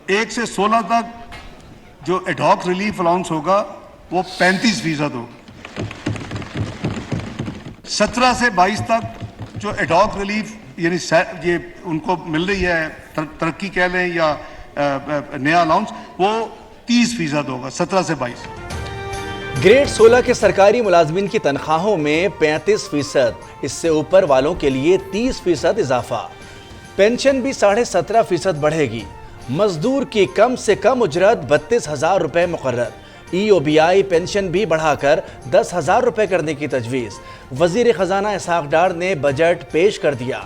1 से 16 तक जो एडहॉक रिलीफ अलाउंस होगा वो 35% होगा। 17 से 22 तक जो एडहॉक रिलीफ यानी ये उनको मिल रही है तरक्की कह लें या नया अलाउंस, वो 30% होगा 17 से 22। ग्रेड 16 के सरकारी मुलाजमीन की तनख्वाहों में 35%, इससे ऊपर वालों के लिए 30% इजाफा। पेंशन भी 17.5% बढ़ेगी। मजदूर की कम से कम उजरत 32,000 रुपये मुकर्रर। EOBI पेंशन भी बढ़ाकर 10,000 रुपये करने की तजवीज़। वजीर खजाना इसहाक डार ने बजट पेश कर दिया।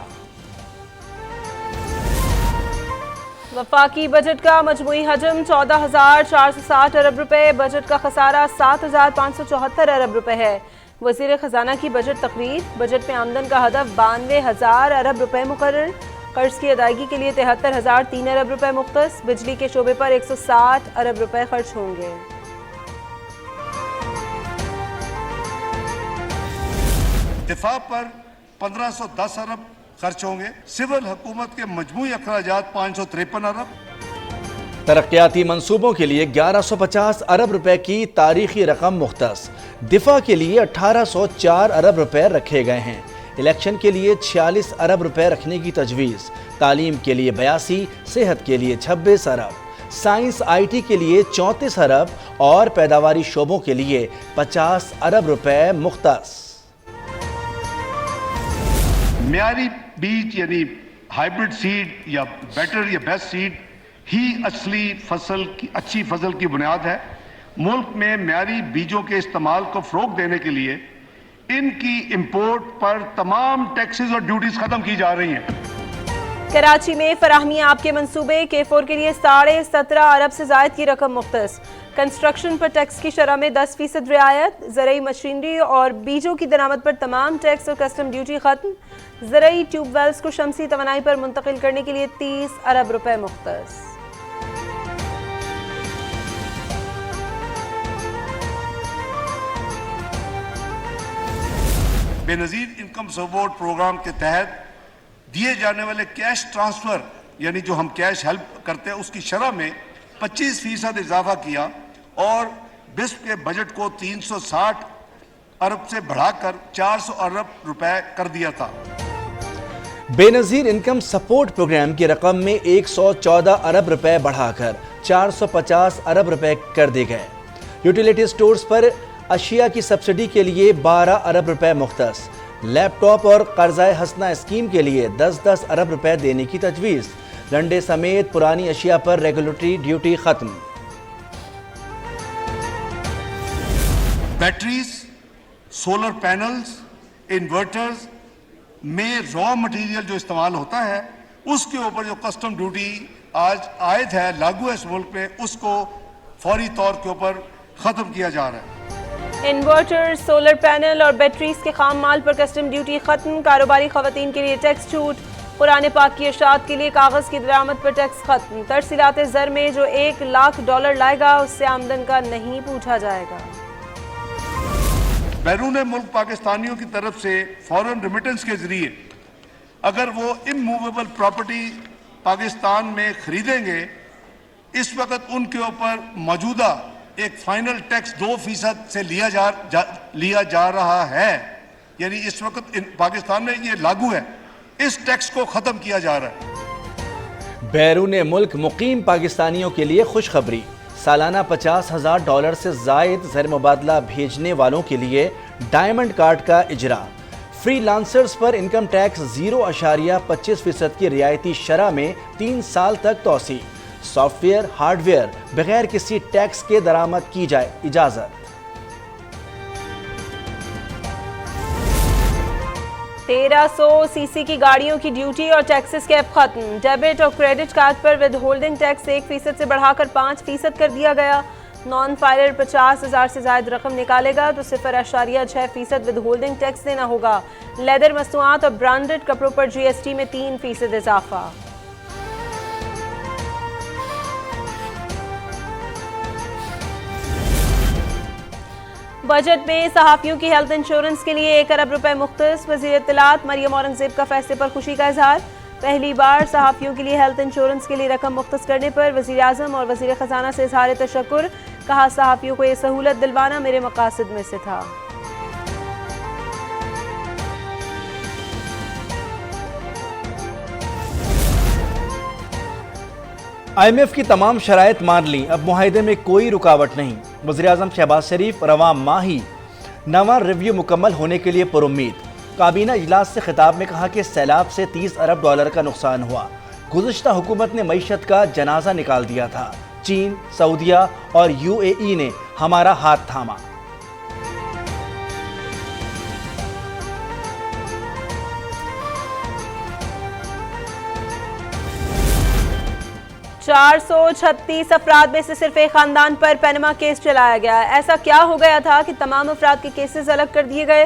वफाकी बजट का मजमूई हजम 14,460 अरब रुपए, बजट का खसारा 7,574 अरब रुपए है। वजीर खजाना की बजट तकरीर। बजट में आमदन का हदफ 92,000 अरब रुपए मुकर्रर। कर्ज की अदायगी के लिए 73,003 अरब रुपए मुख्तस। बिजली के शोबे पर 160 अरब रुपए खर्च होंगे। दिफा पर 1510 अरब खर्च होंगे। सिविल हुकूमत के मजमूई अखराजात 553 अरब। तरक्याती मंसूबों के लिए 1150 अरब रुपए की तारीखी रकम मुख्तस। दिफा के लिए 1804 अरब रुपए रखे गए हैं। इलेक्शन के लिए 46 अरब रुपए रखने की तजवीज़। तालीम के लिए 82, सेहत के लिए 26 अरब, साइंस IT के लिए 34 अरब और पैदावारी शोबों के लिए 50 अरब रुपए मुख्तस। म्यारी बीज यानी हाइब्रिड सीड या बेटर या बेस्ट सीड ही असली फसल की अच्छी फसल की बुनियाद है। मुल्क में म्यारी बीजों के इस्तेमाल को फ़रोग देने के लिए इनकी इंपोर्ट पर तमाम टैक्सेस और ड्यूटीज खत्म की जा रही हैं। कराची में फराहमी आपके मंसूबे। K4 के लिए 17.5 अरब से जायद की रकम मुख्तस। कंस्ट्रक्शन पर टैक्स की शरह में 10% रियायत। ज़रई मशीनरी और बीजों की दरामद पर तमाम टैक्स और कस्टम ड्यूटी खत्म। ज़रई ट्यूबवेल्स को शमसी तवानाई पर मुंतकिल करने के लिए 30 अरब रुपए मुख्तस। बेनज़ीर इनकम सपोर्ट प्रोग्राम के तहत दिए जाने वाले कैश ट्रांसफर यानी जो हम कैश हेल्प करते हैं उसकी शरह में 25% इजाफा किया और बिस्प के बजट को 360 अरब से बढ़ाकर 400 अरब रुपए कर दिया था। बेनज़ीर इनकम सपोर्ट प्रोग्राम की रकम में 114 अरब रुपए बढ़ाकर 450 अरब रुपए कर दिए गए। यूटिलिटी स्टोर्स पर अशिया की सब्सिडी के लिए 12 अरब रुपए मुख्तस। लैपटॉप और कर्ज़ाए हसना स्कीम के लिए 10-10 अरब रुपए देने की तजवीज़। लंडे समेत पुरानी अशिया पर रेगुलेटरी ड्यूटी खत्म। बैटरीज, सोलर पैनल्स, इन्वर्टर्स में रॉ मटेरियल जो इस्तेमाल होता है उसके ऊपर जो कस्टम ड्यूटी आज आयद है, लागू है इस मुल्क में, उसको फौरी तौर के ऊपर खत्म किया जा रहा है। इन्वर्टर, सोलर पैनल और बैटरीज के खाम माल पर कस्टम ड्यूटी खत्म। कारोबारी खवातीन के लिए टैक्स छूट। कुरान पाक की अशात के लिए कागज की दरामद पर टैक्स खत्म। तरसीलात ज़र में जो $1 लाख लाएगा उससे आमदन का नहीं पूछा जाएगा। बैरून मुल्क पाकिस्तानियों की तरफ से फॉरेन रेमिटेंस के जरिए अगर वो इमूवेबल प्रॉपर्टी पाकिस्तान में खरीदेंगे, इस वक्त उनके ऊपर मौजूदा एक फाइनल टैक्स 2% से लिया जा रहा है। यानी इस वक्त पाकिस्तान में ये लागू है, इस टैक्स को खत्म किया जा रहा है। बैरून मुल्क मुकीम पाकिस्तानियों के लिए खुशखबरी। सालाना $50,000 से जायद ज़र मुबादला भेजने वालों के लिए डायमंड कार्ड का इजरा। फ्रीलांसर्स पर इनकम टैक्स 0.25% की रियायती शरह में 3 साल तक तोसी। सॉफ्टवेयर हार्डवेयर बगैर किसी टैक्स के दरामद की जाए इजाजत। 1300 सीसी की गाड़ियों की ड्यूटी और टैक्सेस कैप खत्म। डेबिट और क्रेडिट कार्ड पर विद होल्डिंग टैक्स 1% से बढ़ाकर 5% कर दिया गया। नॉन फाइलर 50,000 से ज्यादा रकम निकालेगा तो 0.6% विद होल्डिंग टैक्स देना होगा। लेदर मसनूआत और ब्रांडेड कपड़ों पर GST में 3% इजाफा। बजट में सहाफ़ियों की हेल्थ इंश्योरेंस के लिए 1 अरब रुपए मुख्तस। वज़ीर इत्तलात मरियम औरंगज़ेब का फैसले पर खुशी का इजहार। पहली बार सहाफ़ियों के लिए हेल्थ इंश्योरेंस के लिए रकम मुख्तस करने पर वज़ीर आज़म और वज़ीर ख़जाना से इज़हार तशक्कुर। कहा, सहाफ़ियों को ये सहूलत दिलवाना मेरे मकासद में से था। IMF की तमाम शराइत मान ली, अब मुआहिदे में कोई रुकावट नहीं। वज़ीर आज़म शहबाज शरीफ रवां माह ही नवा रिव्यू मुकम्मल होने के लिए पुरुम्मीद। काबीना इजलास से खिताब में कहा कि सैलाब से $30 अरब का नुकसान हुआ। गुज़िश्ता हुकूमत ने मईशत का जनाजा निकाल दिया था। चीन, सऊदिया और UAE ने हमारा हाथ थामा। चार 436 अफराद में से सिर्फ एक खानदान पर पनामा केस चलाया गया। ऐसा क्या हो गया था कि तमाम अफराद के केसेस अलग कर दिए गए?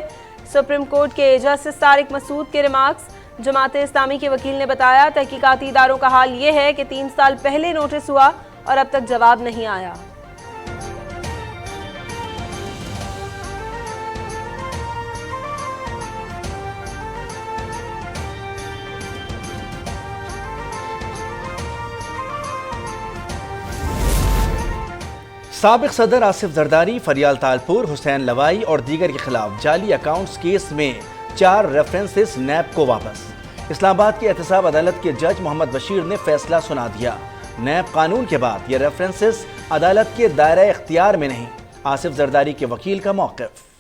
सुप्रीम कोर्ट के जस्टिस तारिक मसूद के रिमार्क्स। जमात इस्लामी के वकील ने बताया, तहकीकाती इदारों का हाल ये है कि 3 साल पहले नोटिस हुआ और अब तक जवाब नहीं आया। साबिक सदर आसिफ जरदारी, फरियाल तालपुर, हुसैन लवाई और दीगर के खिलाफ जाली अकाउंट्स केस में 4 रेफरेंसेस नैब को वापस। इस्लामाबाद की एहतसाब अदालत के जज मोहम्मद बशीर ने फैसला सुना दिया। नैब कानून के बाद ये रेफरेंसेस अदालत के दायरे इख्तियार में नहीं। आसिफ जरदारी के वकील का मौक़िफ़।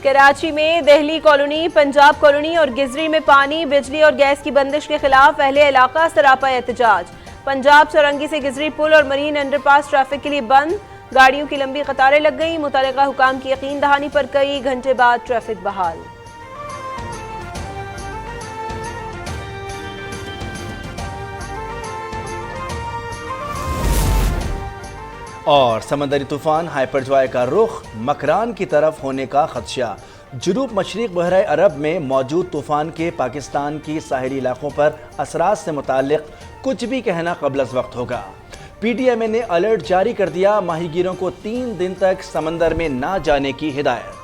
कराची में दहली कॉलोनी, पंजाब कॉलोनी और गिजरी में पानी, बिजली और गैस की बंदिश के खिलाफ अहले इलाका सरापा एहतजाज। पंजाब चौरंगी से गिजरी पुल और मरीन अंडरपास ट्रैफिक के लिए बंद। गाड़ियों की लंबी कतारें लग गई। मुतल्लिका हुकाम की यकीन दहानी पर कई घंटे बाद ट्रैफिक बहाल। और समंदरी तूफान हाइपरजॉय का रुख मकरान की तरफ होने का खदशा। जुनूब मशरिक बहरा अरब में मौजूद तूफान के पाकिस्तान की साहिली इलाकों पर असरात से मुताल्लिक कुछ भी कहना क़ब्ल अज़ वक्त होगा। PTMA ने अलर्ट जारी कर दिया। माहीगीरों को 3 दिन तक समंदर में ना जाने की हिदायत।